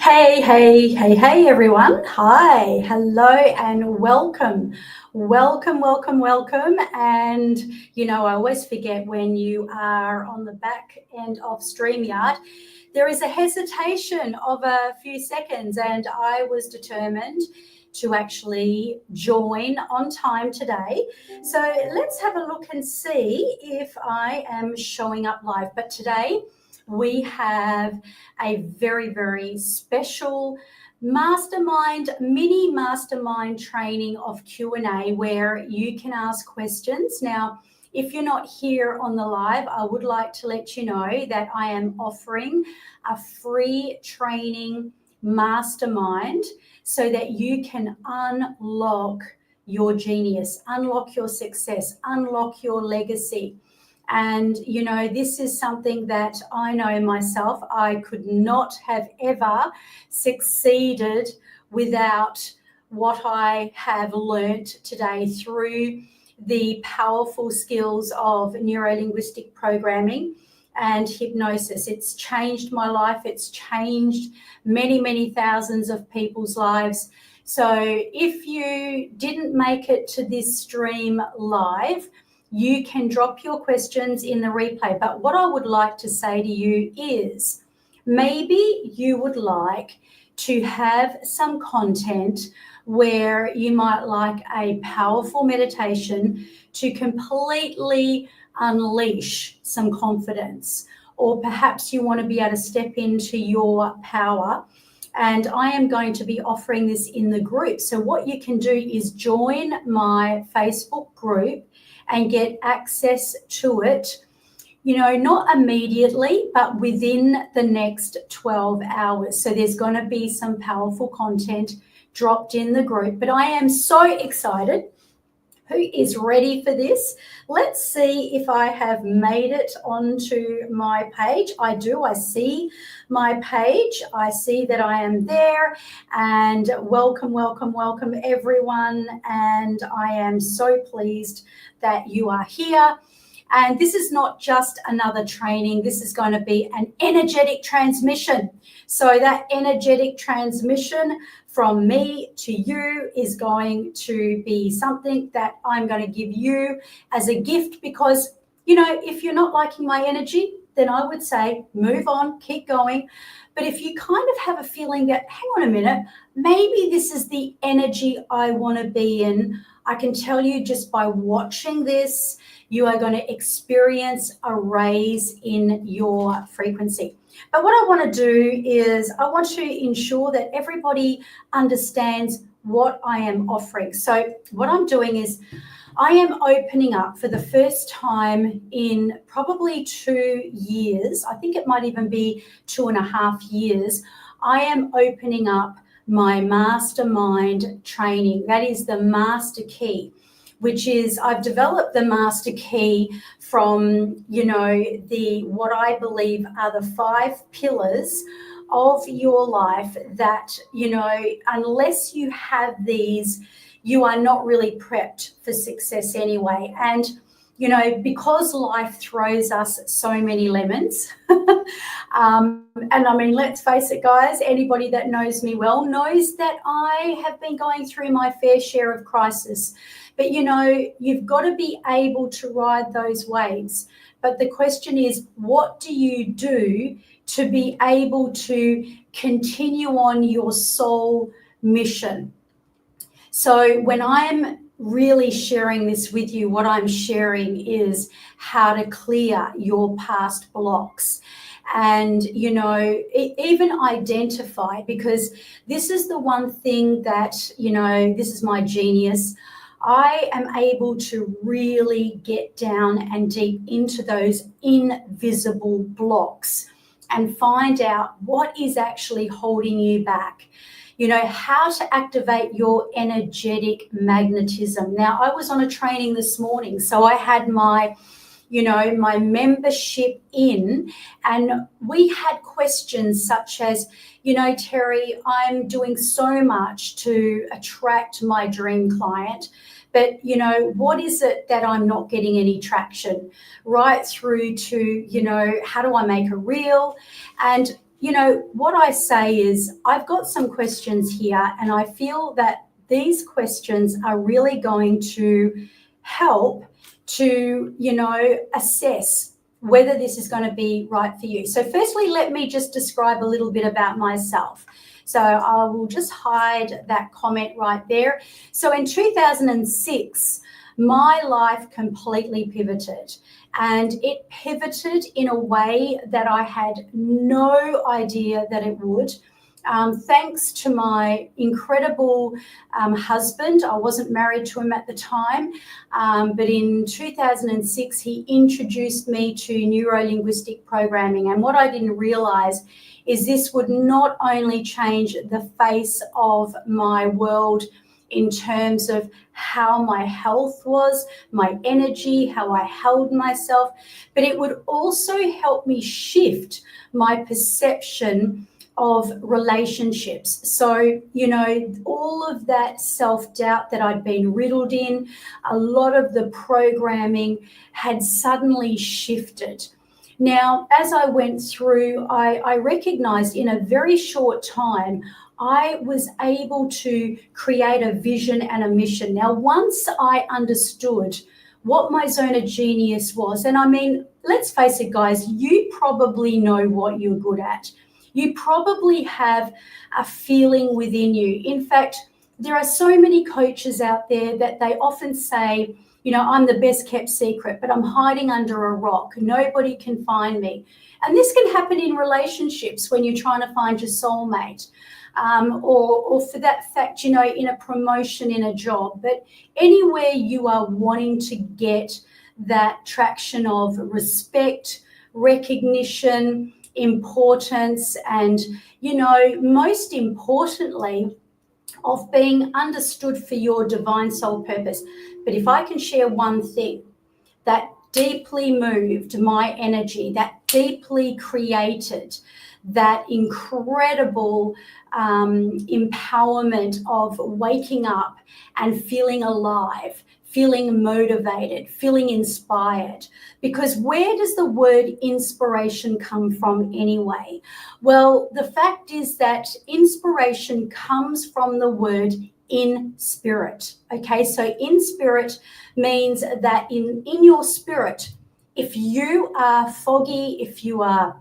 Hey, everyone. Hi, hello, and welcome. Welcome. And, I always forget when you are on the back end of StreamYard, there is a hesitation of a few seconds, and I was determined to actually join on time today. So let's have a look and see if I am showing up live. But today we have a very special mini mastermind training of Q&A where you can ask questions. Now, if you're not here on the live, I would like to let you know that I am offering a free training mastermind so that you can unlock your genius, unlock your success, unlock your legacy. And, this is something that I know myself, I could not have ever succeeded without what I have learnt today through the powerful skills of neuro-linguistic programming and hypnosis. It's changed my life. It's changed many thousands of people's lives. So if you didn't make it to this stream live, you can drop your questions in the replay. But what I would like to say to you is maybe you would like to have some content where you might like a powerful meditation to completely unleash some confidence, or perhaps you want to be able to step into your power. And I am going to be offering this in the group. So what you can do is join my Facebook group and get access to it, not immediately, but within the next 12 hours. So there's going to be some powerful content dropped in the group. But I am so excited. Who is ready for this? Let's see if I have made it onto my page. I do. I see my page. I see that I am there. And welcome everyone. And I am so pleased that you are here. And this is not just another training. This is going to be an energetic transmission. So that energetic transmission from me to you is going to be something that I'm going to give you as a gift, because, if you're not liking my energy, then I would say move on, keep going. But if you kind of have a feeling that, hang on a minute, maybe this is the energy I want to be in, I can tell you just by watching this, you are going to experience a raise in your frequency. But what I want to do is I want to ensure that everybody understands what I am offering. So what I'm doing is I am opening up for the first time in probably 2 years. I think it might even be 2.5 years. I am opening up my mastermind training. That is the master key, which is I've developed the master key from, what I believe are the 5 pillars of your life that, unless you have these, you are not really prepped for success anyway. And, because life throws us so many lemons, and I mean, let's face it, guys, anybody that knows me well knows that I have been going through my fair share of crisis. But, you've got to be able to ride those waves. But the question is, what do you do to be able to continue on your soul mission? So when I'm really sharing this with you, what I'm sharing is how to clear your past blocks and, even identify, because this is the one thing that, this is my genius. I am able to really get down and deep into those invisible blocks and find out what is actually holding you back. How to activate your energetic magnetism. Now, I was on a training this morning, so I had my membership in, and we had questions such as, Terry, I'm doing so much to attract my dream client, but, what is it that I'm not getting any traction? Right through to, how do I make a reel? And what I say is I've got some questions here, and I feel that these questions are really going to help to, assess whether this is going to be right for you. So firstly, let me just describe a little bit about myself. So I will just hide that comment right there. So in 2006, my life completely pivoted, and it pivoted in a way that I had no idea that it would. Thanks to my incredible husband. I wasn't married to him at the time, but in 2006, he introduced me to neuro-linguistic programming. And what I didn't realize is this would not only change the face of my world in terms of how my health was, my energy, how I held myself, but it would also help me shift my perception of relationships. So, all of that self-doubt that I'd been riddled in, a lot of the programming had suddenly shifted. Now, as I went through, I recognized in a very short time, I was able to create a vision and a mission. Now, once I understood what my zone of genius was, and I mean, let's face it, guys, you probably know what you're good at. You probably have a feeling within you. In fact, there are so many coaches out there that they often say, I'm the best kept secret, but I'm hiding under a rock. Nobody can find me. And this can happen in relationships when you're trying to find your soulmate. Or for that fact, in a promotion in a job, but anywhere you are wanting to get that traction of respect, recognition, importance, and, most importantly, of being understood for your divine soul purpose. But if I can share one thing that deeply moved my energy, that deeply created that incredible empowerment of waking up and feeling alive, feeling motivated, feeling inspired. Because where does the word inspiration come from anyway? Well, the fact is that inspiration comes from the word in spirit. Okay, so in spirit means that in your spirit, if you are foggy, if you are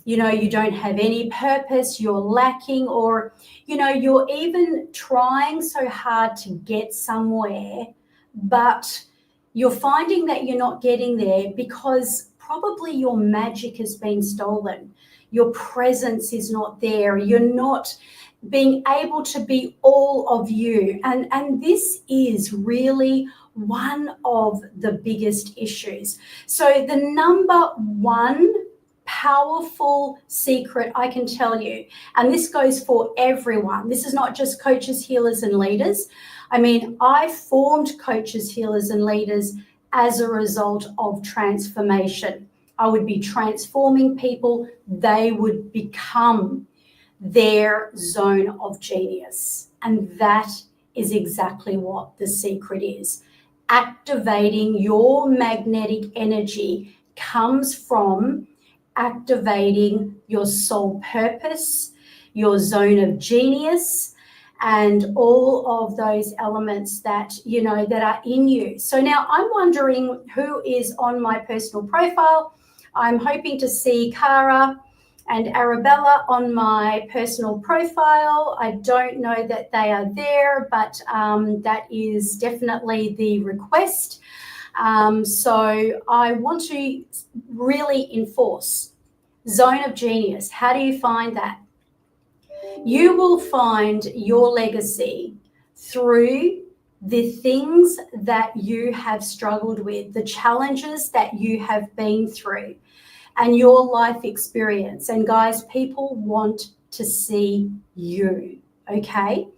you don't have any purpose, you're lacking, or, you're even trying so hard to get somewhere, but you're finding that you're not getting there because probably your magic has been stolen. Your presence is not there. You're not being able to be all of you. And this is really one of the biggest issues. So the number one powerful secret I can tell you, and this goes for everyone. This is not just coaches, healers, and leaders. I mean, I formed coaches, healers, and leaders as a result of transformation. I would be transforming people. They would become their zone of genius. And that is exactly what the secret is. Activating your magnetic energy comes from activating your soul purpose, your zone of genius, and all of those elements that that are in you. So now I'm wondering who is on my personal profile. I'm hoping to see Cara and Arabella on my personal profile. I don't know that they are there, but that is definitely the request. So I want to really enforce zone of genius. How do you find that? You will find your legacy through the things that you have struggled with, the challenges that you have been through, and your life experience. And guys, people want to see you, okay?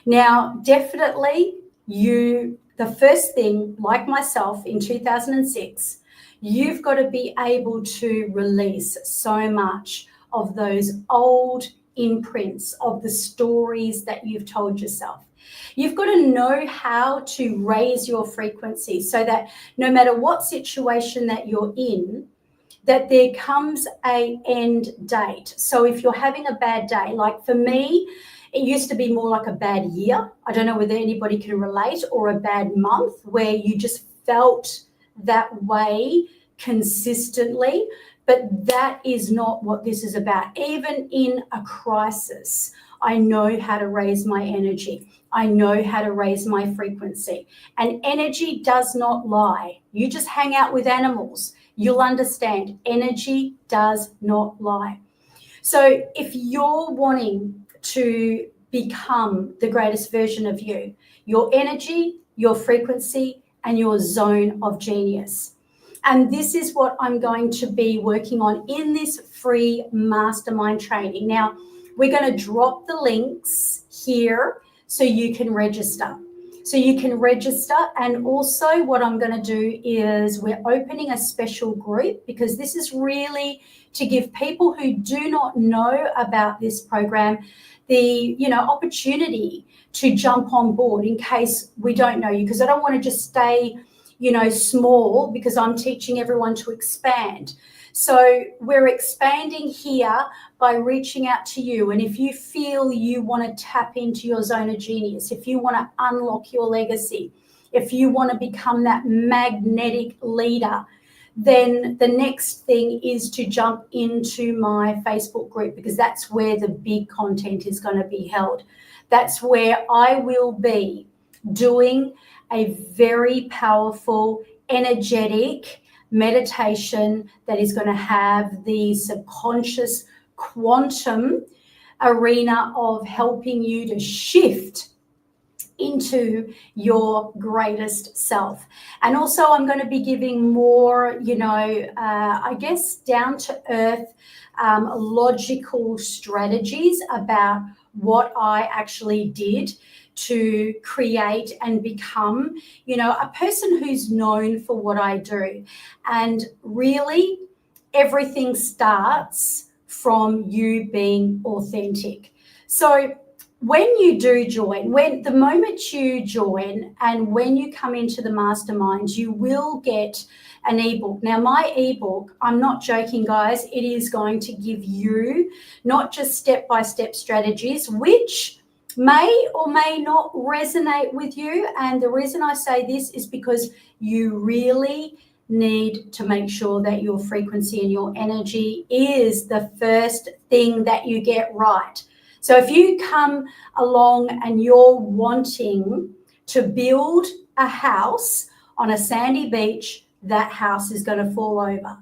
Now, definitely the first thing, like myself in 2006, you've got to be able to release so much of those old imprints of the stories that you've told yourself. You've got to know how to raise your frequency so that no matter what situation that you're in, that there comes a end date. So if you're having a bad day, like for me, it used to be more like a bad year. I don't know whether anybody can relate, or a bad month where you just felt that way consistently. But that is not what this is about. Even in a crisis, I know how to raise my energy. I know how to raise my frequency. And energy does not lie. You just hang out with animals, you'll understand. Energy does not lie. So if you're wanting to become the greatest version of you, your energy, your frequency, and your zone of genius. And this is what I'm going to be working on in this free mastermind training. Now, we're going to drop the links here so you can register. And also what I'm going to do is we're opening a special group, because this is really to give people who do not know about this program the opportunity to jump on board in case we don't know you, because I don't want to just stay small, because I'm teaching everyone to expand. So we're expanding here by reaching out to you. And if you feel you want to tap into your zone of genius, if you want to unlock your legacy, if you want to become that magnetic leader, then the next thing is to jump into my Facebook group, because that's where the big content is going to be held. That's where I will be doing a very powerful, energetic meditation that is going to have the subconscious quantum arena of helping you to shift into your greatest self. And also I'm going to be giving more, I guess, down to earth, logical strategies about what I actually did to create and become, a person who's known for what I do. And really, everything starts from you being authentic. So when you do join, the moment you join and when you come into the masterminds, you will get an ebook. Now, my ebook, I'm not joking, guys, it is going to give you not just step-by-step strategies, which may or may not resonate with you. And the reason I say this is because you really need to make sure that your frequency and your energy is the first thing that you get right. So if you come along and you're wanting to build a house on a sandy beach, that house is going to fall over.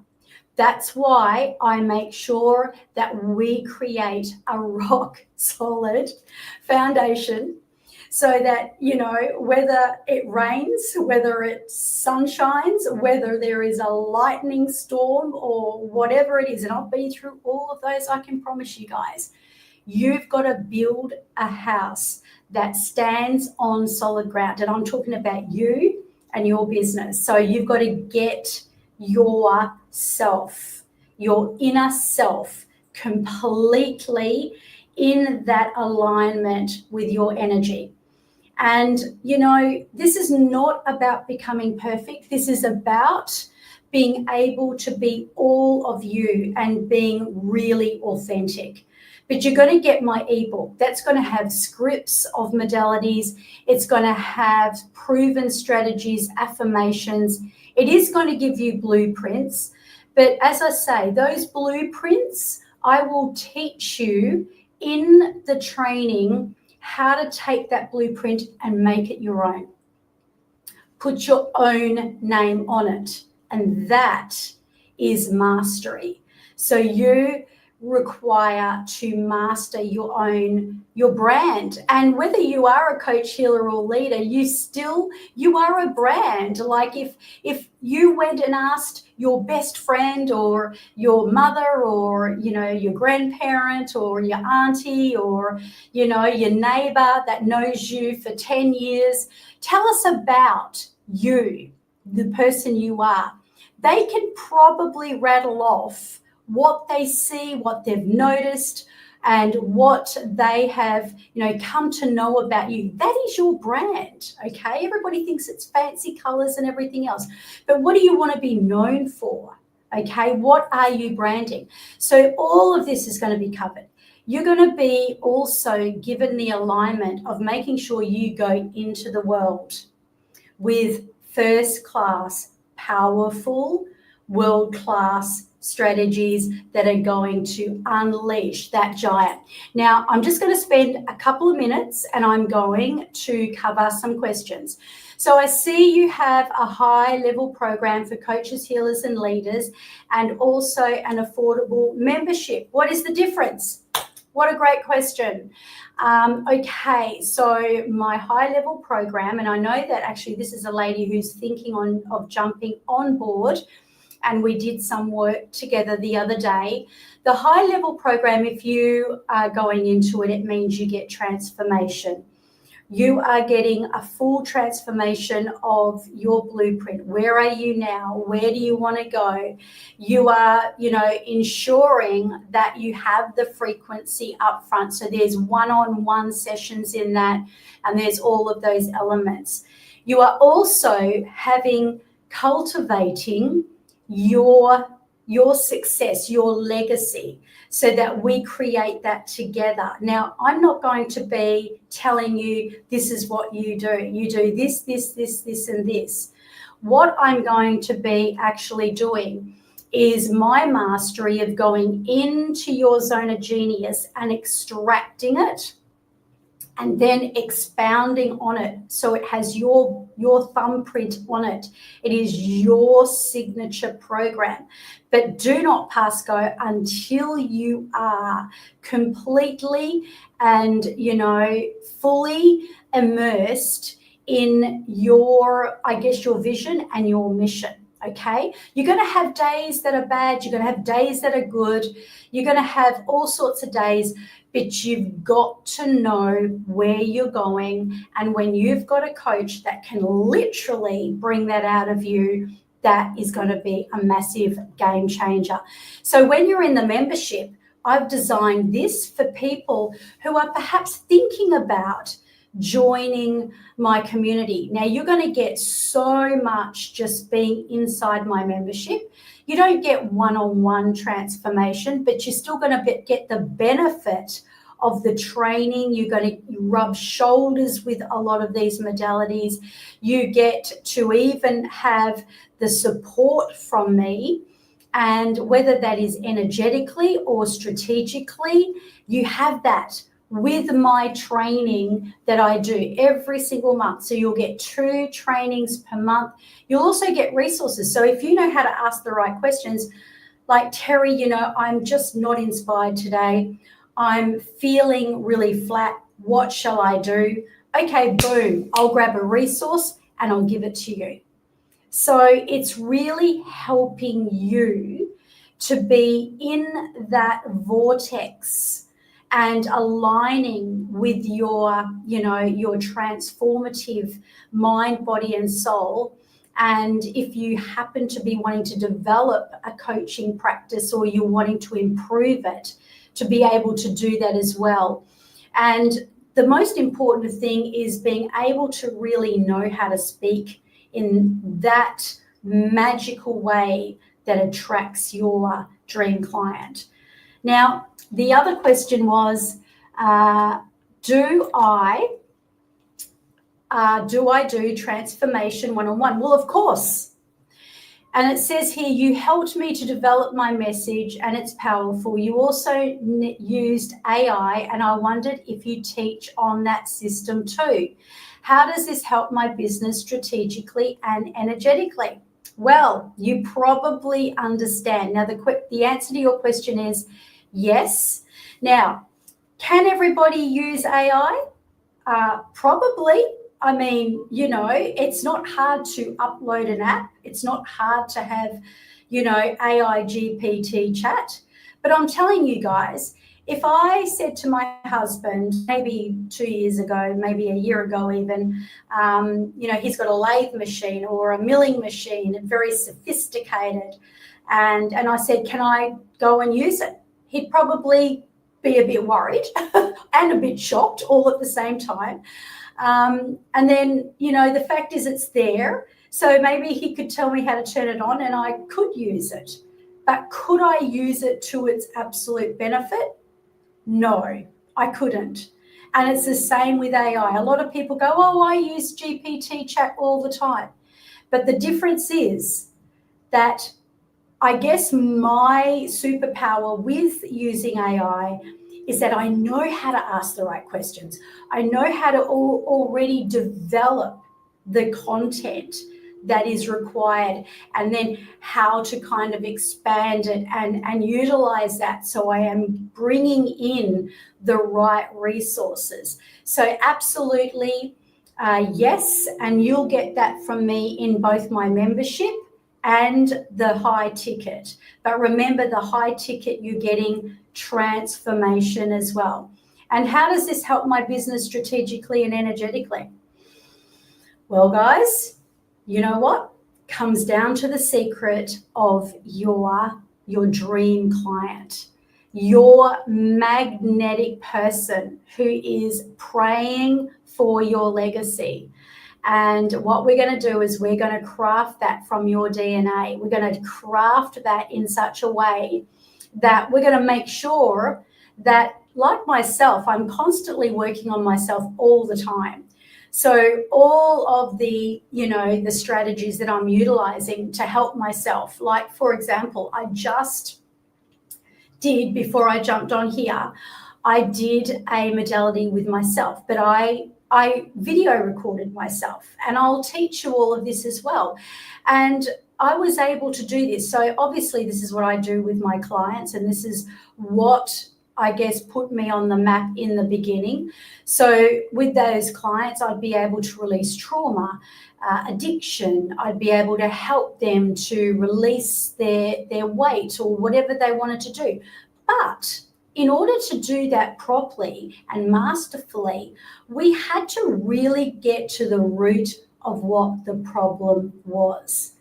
That's why I make sure that we create a rock solid foundation, so that, whether it rains, whether it sunshines, whether there is a lightning storm or whatever it is, and I've been through all of those, I can promise you guys, you've got to build a house that stands on solid ground. And I'm talking about you and your business. So you've got to get yourself, your inner self, completely in that alignment with your energy. And, this is not about becoming perfect. This is about being able to be all of you and being really authentic. But you're going to get my ebook. That's going to have scripts of modalities. It's going to have proven strategies, affirmations. It is going to give you blueprints. But as I say, those blueprints, I will teach you in the training how to take that blueprint and make it your own. Put your own name on it. And that is mastery. So you require to master your brand. And whether you are a coach, healer, or leader, you are a brand. Like if you went and asked your best friend or your mother or your grandparent or your auntie or your neighbor that knows you for 10 years, tell us about you, the person you are, they can probably rattle off what they see, what they've noticed, and what they have, come to know about you. That is your brand, okay? Everybody thinks it's fancy colors and everything else. But what do you want to be known for, Okay, what are you branding? So all of this is going to be covered. You're going to be also given the alignment of making sure you go into the world with first class, powerful, world-class strategies that are going to unleash that giant. Now, I'm just going to spend a couple of minutes and I'm going to cover some questions. So I see you have a high-level program for coaches, healers, and leaders, and also an affordable membership. What is the difference? What a great question. Okay, so my high-level program, and I know that actually this is a lady who's thinking of jumping on board, and we did some work together the other day. The high-level program, if you are going into it, it means you get transformation. You are getting a full transformation of your blueprint. Where are you now? Where do you want to go? You are, ensuring that you have the frequency up front. So there's one-on-one sessions in that, and there's all of those elements. You are also cultivating your success, your legacy, so that we create that together. Now, I'm not going to be telling you this is what you do. You do this, this, this, this, and this. What I'm going to be actually doing is my mastery of going into your zone of genius and extracting it, and then expounding on it so it has your thumbprint on it. It is your signature program. But do not pass go until you are completely and, fully immersed in your vision and your mission. Okay, you're going to have days that are bad, you're going to have days that are good, you're going to have all sorts of days, but you've got to know where you're going. And when you've got a coach that can literally bring that out of you, that is going to be a massive game changer. So when you're in the membership, I've designed this for people who are perhaps thinking about joining my community. Now, you're going to get so much just being inside my membership. You don't get one-on-one transformation, but you're still going to get the benefit of the training. You're going to rub shoulders with a lot of these modalities. You get to even have the support from me, and whether that is energetically or strategically, you have that with my training that I do every single month. So you'll get 2 trainings per month. You'll also get resources. So if you know how to ask the right questions, like, Terry, I'm just not inspired today. I'm feeling really flat. What shall I do? Okay, boom, I'll grab a resource and I'll give it to you. So it's really helping you to be in that vortex and aligning with your transformative mind, body, and soul. And if you happen to be wanting to develop a coaching practice, or you're wanting to improve it, to be able to do that as well. And the most important thing is being able to really know how to speak in that magical way that attracts your dream client. Now, the other question was, do I do transformation one-on-one? Well, of course. And it says here, you helped me to develop my message, and it's powerful. You also used AI, and I wondered if you teach on that system too. How does this help my business strategically and energetically? Well, you probably understand. Now, the answer to your question is yes. Now, can everybody use AI? Probably. I mean, it's not hard to upload an app. It's not hard to have, AI GPT chat. But I'm telling you guys, if I said to my husband, maybe 2 years ago, maybe a year ago even, he's got a lathe machine or a milling machine, very sophisticated, and I said, can I go and use it? He'd probably be a bit worried and a bit shocked all at the same time. And then, the fact is it's there. So maybe he could tell me how to turn it on and I could use it. But could I use it to its absolute benefit? No, I couldn't. And it's the same with AI. A lot of people go, oh, I use GPT chat all the time. But the difference is that I guess my superpower with using AI is that I know how to ask the right questions. I know how to already develop the content that is required, and then how to kind of expand it and utilize that, so I am bringing in the right resources. So absolutely, yes, and you'll get that from me in both my membership and the high ticket. But remember, the high ticket, you're getting transformation as well. And how does this help my business strategically and energetically? Well, guys, you know what? Comes down to the secret of your dream client, your magnetic person who is praying for your legacy. And what we're going to do is we're going to craft that from your DNA. We're going to craft that in such a way that we're going to make sure that, like myself, I'm constantly working on myself all the time. So all of the, the strategies that I'm utilizing to help myself, like, for example, I just did, before I jumped on here, I did a modality with myself, but I video recorded myself, and I'll teach you all of this as well. And I was able to do this. So obviously this is what I do with my clients, and this is what I guess put me on the map in the beginning. So with those clients, I'd be able to release trauma, addiction. I'd be able to help them to release their weight or whatever they wanted to do. But in order to do that properly and masterfully, we had to really get to the root of what the problem was.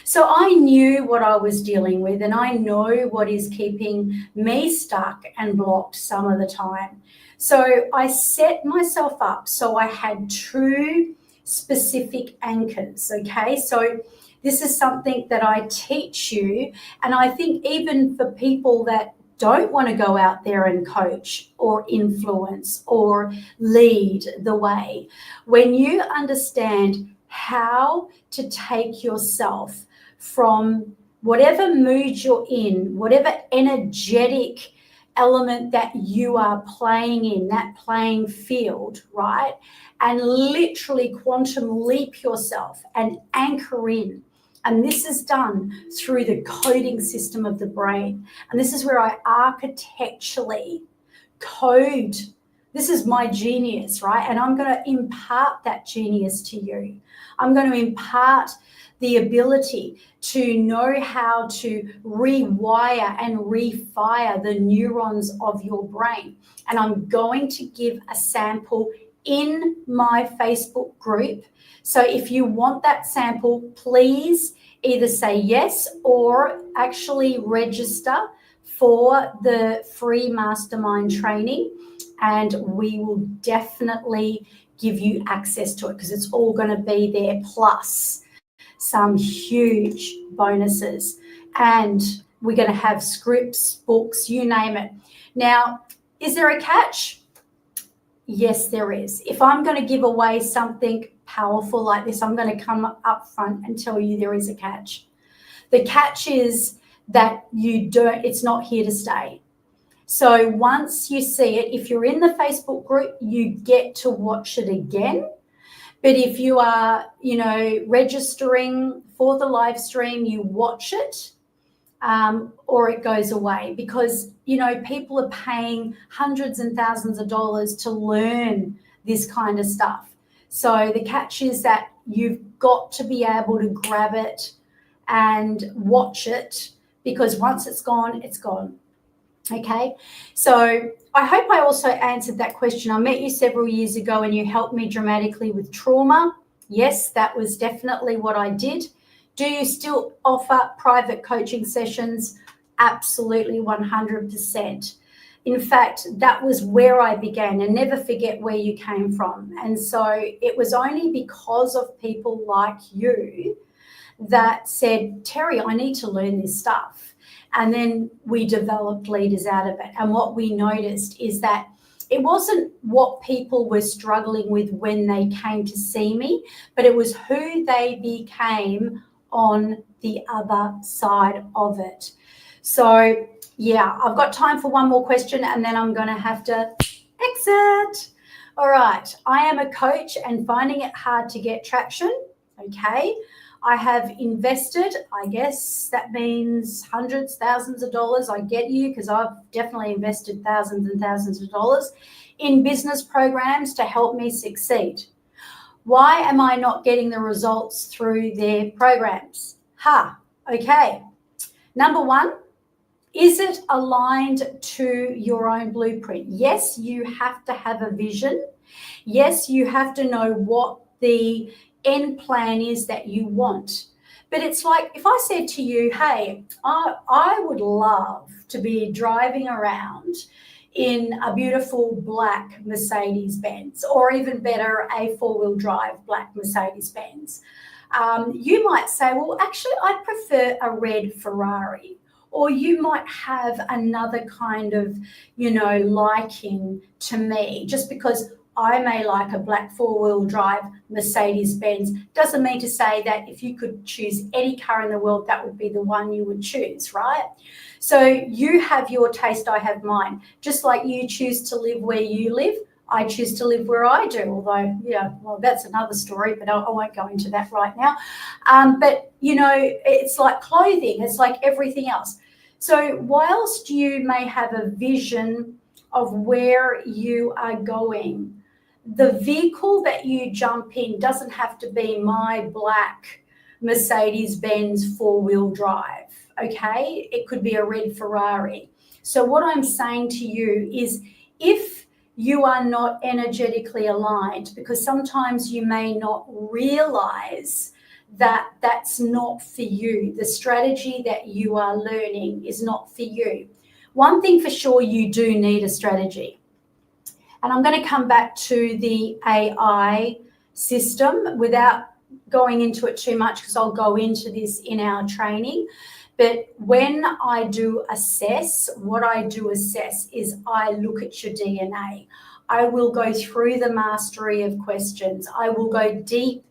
So I knew what I was dealing with, and I know what is keeping me stuck and blocked some of the time. So I set myself up so I had two specific anchors, okay? So this is something that I teach you, and I think even for people that don't want to go out there and coach or influence or lead the way, when you understand how to take yourself from whatever mood you're in, whatever energetic element that you are playing in, that playing field, right? And literally quantum leap yourself and anchor in. And this is done through the coding system of the brain. And this is where I architecturally code. This is my genius, right? And I'm going to impart that genius to you. I'm going to impart the ability to know how to rewire and refire the neurons of your brain. And I'm going to give a sample in my Facebook group. So if you want that sample, please either say yes or actually register for the free mastermind training, and we will definitely give you access to it, because it's all going to be there, plus some huge bonuses. And we're going to have scripts, books, you name it. Now, is there a catch? Yes, there is. If I'm going to give away something powerful like this, I'm going to come up front and tell you there is a catch. The catch is that it's not here to stay. So once you see it, if you're in the Facebook group, you get to watch it again. But if you are, registering for the live stream, you watch it, or it goes away, because, people are paying hundreds and thousands of dollars to learn this kind of stuff. So the catch is that you've got to be able to grab it and watch it, because once it's gone, it's gone. Okay, so I hope I also answered that question. I met you several years ago and you helped me dramatically with trauma. Yes, that was definitely what I did. Do you still offer private coaching sessions? Absolutely, 100%. In fact, that was where I began, and never forget where you came from. And so it was only because of people like you that said, Terry, I need to learn this stuff. And then we developed leaders out of it. And what we noticed is that it wasn't what people were struggling with when they came to see me, but it was who they became on the other side of it. So yeah, I've got time for one more question and then I'm going to have to exit. All right, I am a coach and finding it hard to get traction. Okay, I have invested, I guess that means hundreds, thousands of dollars. I get you, because I've definitely invested thousands and thousands of dollars in business programs to help me succeed. Why am I not getting the results through their programs? Okay. Number one, is it aligned to your own blueprint? Yes, you have to have a vision. Yes, you have to know what the end plan is that you want. But it's like if I said to you, hey, I would love to be driving around in a beautiful black Mercedes-Benz, or even better, a four-wheel drive black Mercedes-Benz. You might say, well, actually, I'd prefer a red Ferrari. Or you might have another kind of, liking to me, just because I may like a black four-wheel drive Mercedes-Benz doesn't mean to say that if you could choose any car in the world, that would be the one you would choose, right? So you have your taste, I have mine. Just like you choose to live where you live, I choose to live where I do, although, well, that's another story, but I won't go into that right now. But, it's like clothing, it's like everything else. So whilst you may have a vision of where you are going, the vehicle that you jump in doesn't have to be my black Mercedes-Benz four-wheel drive, okay? It could be a red Ferrari. So what I'm saying to you is, if you are not energetically aligned, because sometimes you may not realize that that's not for you. The strategy that you are learning is not for you. One thing for sure, you do need a strategy. And I'm going to come back to the AI system without going into it too much, because I'll go into this in our training. But when I do assess, what I do assess is I look at your DNA. I will go through the mastery of questions. I will go deep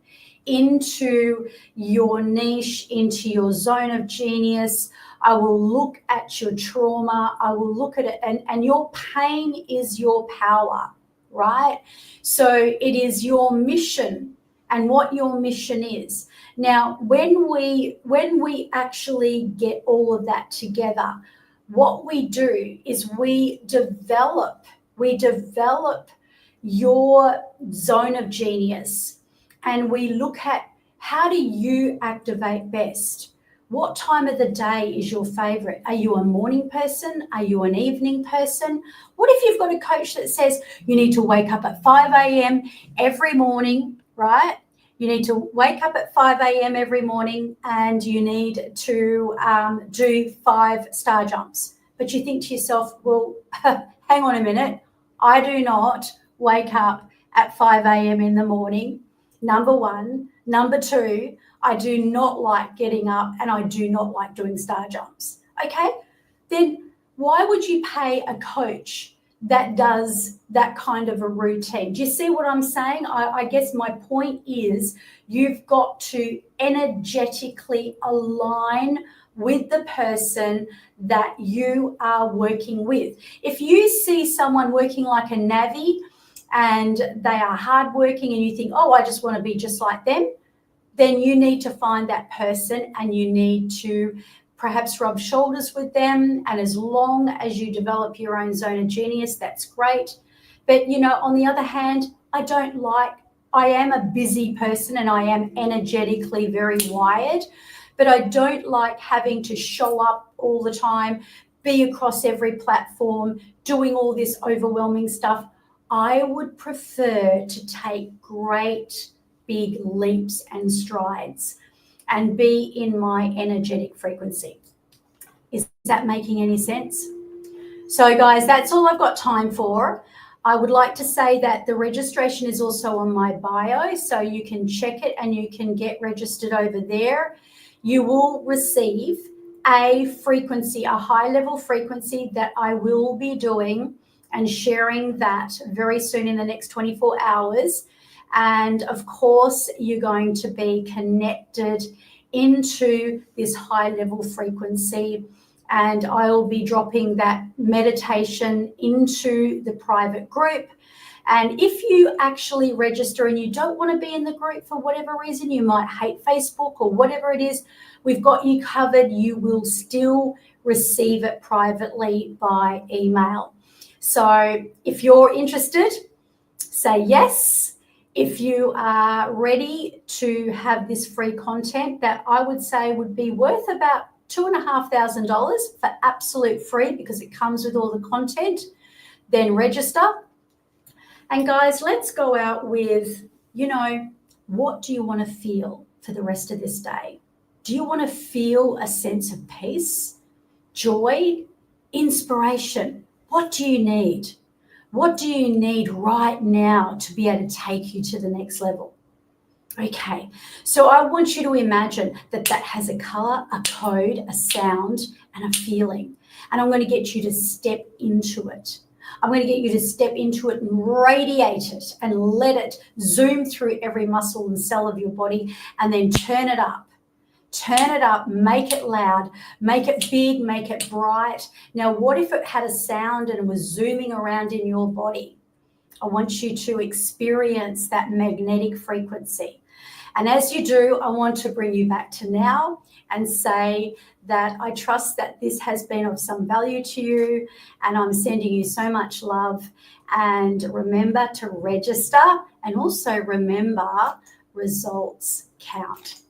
into your niche, into your zone of genius. I will look at your trauma. I will look at it, and your pain is your power, right? So it is your mission and what your mission is. Now, when we actually get all of that together, what we do is we develop your zone of genius, and we look at how do you activate best. What time of the day is your favorite? Are you a morning person? Are you an evening person? What if you've got a coach that says you need to wake up at 5 a.m. every morning, right? You need to wake up at 5 a.m. every morning and you need to do 5 star jumps. But you think to yourself, well, hang on a minute. I do not wake up at 5 a.m. in the morning, number one. Number two, I do not like getting up and I do not like doing star jumps. Okay, then why would you pay a coach that does that kind of a routine? Do you see what I'm saying? I guess my point is you've got to energetically align with the person that you are working with. If you see someone working like a Navi and they are hardworking and you think, oh, I just want to be just like them, then you need to find that person and you need to perhaps rub shoulders with them. And as long as you develop your own zone of genius, that's great. But, on the other hand, I am a busy person and I am energetically very wired, but I don't like having to show up all the time, be across every platform, doing all this overwhelming stuff. I would prefer to take great big leaps and strides and be in my energetic frequency. Is that making any sense? So guys, that's all I've got time for. I would like to say that the registration is also on my bio, so you can check it and you can get registered over there. You will receive a frequency, a high level frequency that I will be doing and sharing that very soon in the next 24 hours. And of course, you're going to be connected into this high level frequency. And I'll be dropping that meditation into the private group. And if you actually register and you don't want to be in the group for whatever reason, you might hate Facebook or whatever it is, we've got you covered. You will still receive it privately by email. So if you're interested, say yes. If you are ready to have this free content that I would say would be worth about $2,500 for absolute free because it comes with all the content, then register. And guys, let's go out with, what do you want to feel for the rest of this day? Do you want to feel a sense of peace, joy, inspiration? What do you need? What do you need right now to be able to take you to the next level? Okay, so I want you to imagine that has a color, a code, a sound, and a feeling. And I'm going to get you to step into it. I'm going to get you to step into it and radiate it and let it zoom through every muscle and cell of your body, and then turn it up. Turn it up, make it loud, make it big, make it bright. Now, what if it had a sound and it was zooming around in your body? I want you to experience that magnetic frequency. And as you do, I want to bring you back to now and say that I trust that this has been of some value to you, and I'm sending you so much love. And remember to register, and also remember, results count.